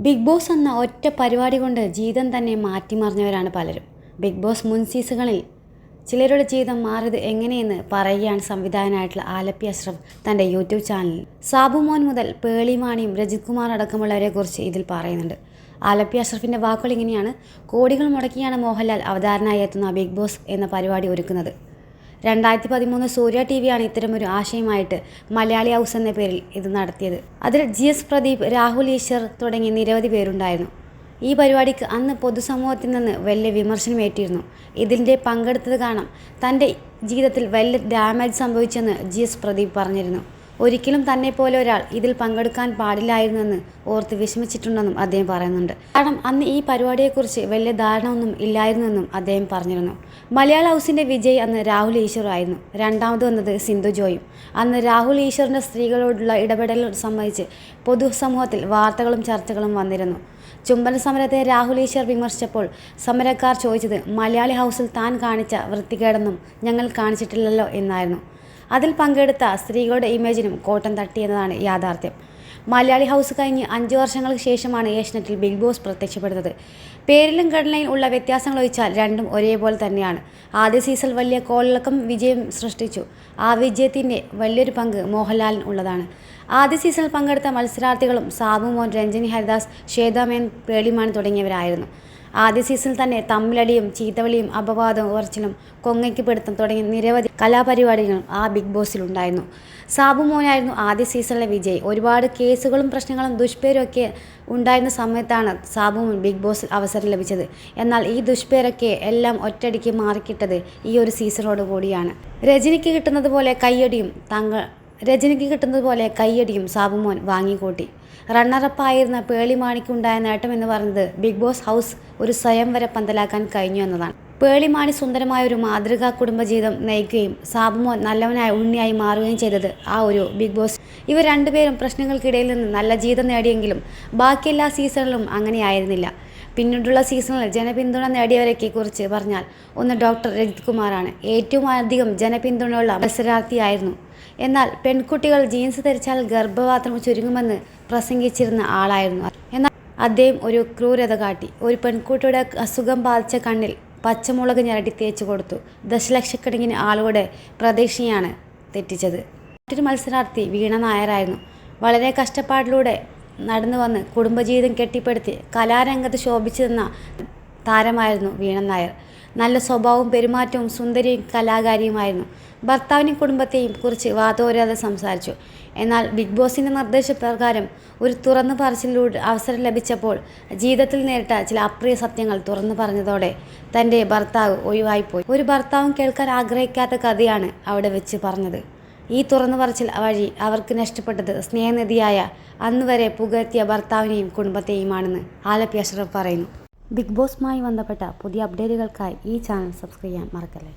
Big boss എന്ന ഒറ്റ പരിപാടി കൊണ്ട് ജീവിതം തന്നെ മാറ്റിമറിഞ്ഞവരാണ് പലരും. ബിഗ് ബോസ് മുൻ സീസണുകളിൽ ചിലരുടെ ജീവിതം മാറിയത് എങ്ങനെയെന്ന് പറയുകയാണ് സംവിധായകനായിട്ടുള്ള ആലപ്പി അഷ്റഫ് തൻ്റെ യൂട്യൂബ് ചാനലിൽ. സാബു മോൻ മുതൽ പേളിമാണിയും രജിത് കുമാർ അടക്കമുള്ളവരെ കുറിച്ച് ഇതിൽ പറയുന്നുണ്ട്. ആലപ്പി അഷ്റഫിൻ്റെ വാക്കുകൾ ഇങ്ങനെയാണ്: കോടികൾ മുടക്കിയാണ് മോഹൻലാൽ അവതാരനായി എത്തുന്ന ബിഗ് ബോസ് എന്ന പരിപാടി ഒരുക്കുന്നത്. 2013 സൂര്യ ടിവിയാണ് ഇത്തരമൊരു ആശയമായിട്ട് മലയാളി ഹൗസ് എന്ന പേരിൽ ഇത് നടത്തിയത്. അതിൽ GS പ്രദീപ്, രാഹുൽ ഈശ്വർ തുടങ്ങി നിരവധി പേരുണ്ടായിരുന്നു. ഈ പരിപാടിക്ക് അന്ന് പൊതുസമൂഹത്തിൽ നിന്ന് വലിയ വിമർശനമേറ്റിരുന്നു. ഇതിൻ്റെ പങ്കെടുത്തത് കാരണം തൻ്റെ ജീവിതത്തിൽ വലിയ ഡാമേജ് സംഭവിച്ചെന്ന് GS പ്രദീപ് പറഞ്ഞിരുന്നു. ഒരിക്കലും തന്നെ പോലെ ഒരാൾ ഇതിൽ പങ്കെടുക്കാൻ പാടില്ലായിരുന്നെന്ന് ഓർത്ത് വിഷമിച്ചിട്ടുണ്ടെന്നും അദ്ദേഹം പറയുന്നുണ്ട്. കാരണം അന്ന് ഈ പരിപാടിയെക്കുറിച്ച് വലിയ ധാരണ ഒന്നും ഇല്ലായിരുന്നെന്നും അദ്ദേഹം പറഞ്ഞിരുന്നു. മലയാള ഹൗസിൻ്റെ വിജയ് അന്ന് രാഹുൽ ഈശ്വർ ആയിരുന്നു. രണ്ടാമത് വന്നത് സിന്ധു ജോയും. അന്ന് രാഹുൽ ഈശ്വറിൻ്റെ സ്ത്രീകളോടുള്ള ഇടപെടൽ സംബന്ധിച്ച് പൊതുസമൂഹത്തിൽ വാർത്തകളും ചർച്ചകളും വന്നിരുന്നു. ചുംബന സമരത്തെ രാഹുൽ ഈശ്വർ വിമർശിച്ചപ്പോൾ സമരക്കാർ ചോദിച്ചത് മലയാളി ഹൗസിൽ താൻ കാണിച്ച വൃത്തികേടൊന്നും ഞങ്ങൾ കാണിച്ചിട്ടില്ലല്ലോ എന്നായിരുന്നു. അതിൽ പങ്കെടുത്ത സ്ത്രീകളുടെ ഇമേജിനും കോട്ടം തട്ടിയെന്നതാണ് യാഥാർത്ഥ്യം. മലയാളി ഹൗസ് കഴിഞ്ഞ് 5 വർഷങ്ങൾക്ക് ശേഷമാണ് ഏഷ്യനെറ്റിൽ ബിഗ് ബോസ് പ്രത്യക്ഷപ്പെടുന്നത്. പേരിലും ഘടനയിലും ഉള്ള വ്യത്യാസങ്ങൾ ഒഴിച്ചാൽ രണ്ടും ഒരേപോലെ തന്നെയാണ്. ആദ്യ സീസൺ വലിയ കോളിളക്കം വിജയം സൃഷ്ടിച്ചു. ആ വിജയത്തിൻ്റെ വലിയൊരു പങ്ക് മോഹൻലാലിന് ഉള്ളതാണ്. ആദ്യ സീസണിൽ പങ്കെടുത്ത മത്സരാർത്ഥികളും സാബു മോൻ, രഞ്ജിനി ഹരിദാസ്, ശ്വേതാമേൻ, പേളിമാൻ തുടങ്ങിയവരായിരുന്നു. ആദ്യ സീസണിൽ തന്നെ തമ്മിലടിയും ചീത്തവിളിയും അപവാദവും ഉറച്ചിലും കൊങ്ങയ്ക്ക് പിടുത്തം തുടങ്ങിയ നിരവധി കലാപരിപാടികളും ആ ബിഗ് ബോസിലുണ്ടായിരുന്നു. സാബു മോനായിരുന്നു ആദ്യ സീസണിലെ വിജയ്. ഒരുപാട് കേസുകളും പ്രശ്നങ്ങളും ദുഷ്പേരും ഒക്കെ ഉണ്ടായിരുന്ന സമയത്താണ് സാബു മോൻ ബിഗ് ബോസിൽ അവസരം ലഭിച്ചത്. എന്നാൽ ഈ ദുഷ്പേരൊക്കെ എല്ലാം ഒറ്റയടിക്ക് മാറിക്കിട്ടത് ഈ ഒരു സീസണോട് കൂടിയാണ്. രജനിക്ക് കിട്ടുന്നത് പോലെ കയ്യടിയും സാബു മോൻ വാങ്ങിക്കൂട്ടി. റണ്ണറപ്പായിരുന്ന പേളിമാണിക്കുണ്ടായ നേട്ടം എന്ന് പറയുന്നത് ബിഗ് ബോസ് ഹൗസ് ഒരു സ്വയംവര പന്തലാക്കാൻ കഴിഞ്ഞു എന്നതാണ്. പേളിമാണി സുന്ദരമായ ഒരു മാതൃകാ കുടുംബജീവിതം നയിക്കുകയും സാബു മോൻ നല്ലവനായ ഉണ്ണിയായി മാറുകയും ചെയ്തത് ആ ഒരു ബിഗ് ബോസ്. ഇവർ രണ്ടുപേരും പ്രശ്നങ്ങൾക്കിടയിൽ നിന്ന് നല്ല ജീവിതം നേടിയെങ്കിലും ബാക്കി എല്ലാ സീസണിലും അങ്ങനെയായിരുന്നില്ല. പിന്നീടുള്ള സീസണിൽ ജനപിന്തുണ നേടിയവരൊക്കെ കുറിച്ച് പറഞ്ഞാൽ ഒന്ന് ഡോക്ടർ രജിത് കുമാറാണ്. ഏറ്റവും അധികം ജനപിന്തുണയുള്ള മത്സരാർത്ഥിയായിരുന്നു. എന്നാൽ പെൺകുട്ടികൾ ജീൻസ് ധരിച്ചാൽ ഗർഭപാത്രം ചുരുങ്ങുമെന്ന് പ്രസംഗിച്ചിരുന്ന ആളായിരുന്നു. എന്നാൽ അദ്ദേഹം ഒരു ക്രൂരത കാട്ടി. ഒരു പെൺകുട്ടിയുടെ അസുഖം ബാധിച്ച കണ്ണിൽ പച്ചമുളക് ഞരടി തേച്ചു കൊടുത്തു. ദശലക്ഷക്കണക്കിന് ആളുകളുടെ പ്രതീക്ഷയാണ് തെറ്റിച്ചത്. മറ്റൊരു മത്സരാർത്ഥി വീണ നായരായിരുന്നു. വളരെ കഷ്ടപ്പാടിലൂടെ നടന്നു വന്ന് കുടുംബജീവിതം കെട്ടിപ്പടുത്തി കലാരംഗത്ത് ശോഭിച്ചു നിന്ന താരമായിരുന്നു വീണ നായർ. നല്ല സ്വഭാവവും പെരുമാറ്റവും സുന്ദരിയും കലാകാരിയുമായിരുന്നു. ഭർത്താവിനെയും കുടുംബത്തെയും കുറിച്ച് വാതോരാതെ സംസാരിച്ചു. എന്നാൽ ബിഗ് ബോസിൻ്റെ നിർദ്ദേശപ്രകാരം ഒരു തുറന്നു പറച്ചിലൂടെ അവസരം ലഭിച്ചപ്പോൾ ജീവിതത്തിൽ നേരിട്ട ചില അപ്രിയ സത്യങ്ങൾ തുറന്നു പറഞ്ഞതോടെ തൻ്റെ ഭർത്താവ് ഒഴിവായിപ്പോയി. ഒരു ഭർത്താവും കേൾക്കാൻ ആഗ്രഹിക്കാത്ത കഥയാണ് അവിടെ വെച്ച് പറഞ്ഞത്. ഈ തുറന്നു പറച്ചിൽ വഴി അവർക്ക് നഷ്ടപ്പെട്ടത് സ്നേഹനിധിയായ അന്നുവരെ പുകഴ്ത്തിയ ഭർത്താവിനെയും കുടുംബത്തെയുമാണെന്ന് ആലപ്പി അഷ്റഫ് പറയുന്നു. ബിഗ് ബോസുമായി ബന്ധപ്പെട്ട പുതിയ അപ്ഡേറ്റുകൾക്കായി ഈ ചാനൽ സബ്സ്ക്രൈബ് ചെയ്യാൻ മറക്കല്ലേ.